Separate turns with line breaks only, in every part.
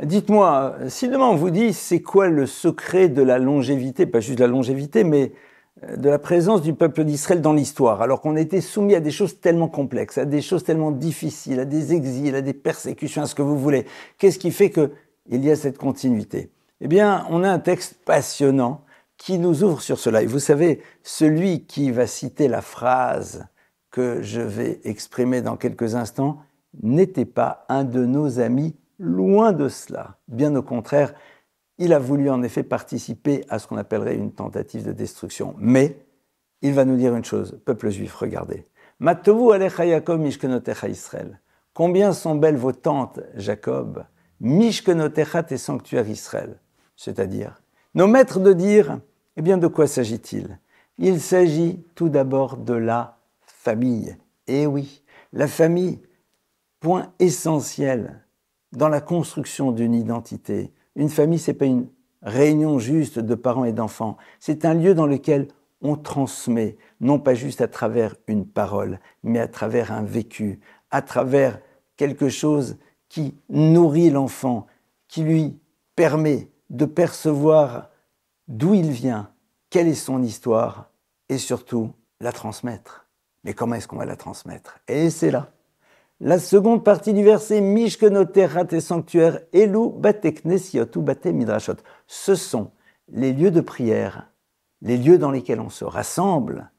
Dites-moi, si demain on vous dit c'est quoi le secret de la longévité, pas juste de la longévité, mais de la présence du peuple d'Israël dans l'histoire, alors qu'on était soumis à des choses tellement complexes, à des choses tellement difficiles, à des exils, à des persécutions, à ce que vous voulez. Qu'est-ce qui fait qu'il y a cette continuité? Eh bien, on a un texte passionnant qui nous ouvre sur cela. Et vous savez, celui qui va citer la phrase que je vais exprimer dans quelques instants n'était pas un de nos amis, loin de cela. Bien au contraire, il a voulu en effet participer à ce qu'on appellerait une tentative de destruction. Mais il va nous dire une chose, peuple juif, regardez. Matovu alecha Yaakov mishkenotecha Israël. Combien sont belles vos tentes, Jacob, mishkenotecha tes sanctuaires Israël. C'est-à-dire, nos maîtres de dire, eh bien de quoi s'agit-il? Il s'agit tout d'abord de la famille. Eh oui, la famille, point essentiel dans la construction d'une identité. Une famille, ce n'est pas une réunion juste de parents et d'enfants. C'est un lieu dans lequel on transmet, non pas juste à travers une parole, mais à travers un vécu, à travers quelque chose qui nourrit l'enfant, qui lui permet de percevoir d'où il vient, quelle est son histoire, et surtout la transmettre. Mais comment est-ce qu'on va la transmettre? Et c'est là. La seconde partie du verset, Mishkenotecha tes sanctuaires, Elu bate knesiot ou bate midrashot. Ce sont les lieux de prière, les lieux dans lesquels on se rassemble,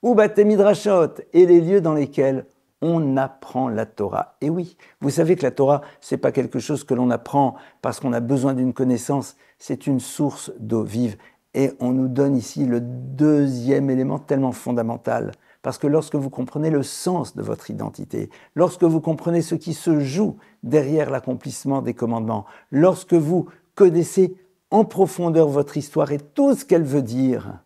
ou bate midrashot, et les lieux dans lesquels on apprend la Torah. Et oui, vous savez que la Torah, c'est pas quelque chose que l'on apprend parce qu'on a besoin d'une connaissance, c'est une source d'eau vive. Et on nous donne ici le deuxième élément tellement fondamental. Parce que lorsque vous comprenez le sens de votre identité, lorsque vous comprenez ce qui se joue derrière l'accomplissement des commandements, lorsque vous connaissez en profondeur votre histoire et tout ce qu'elle veut dire,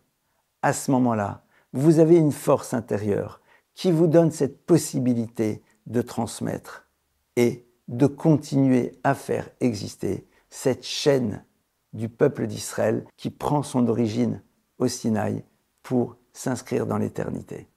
à ce moment-là, vous avez une force intérieure qui vous donne cette possibilité de transmettre et de continuer à faire exister cette chaîne du peuple d'Israël qui prend son origine au Sinaï pour s'inscrire dans l'éternité.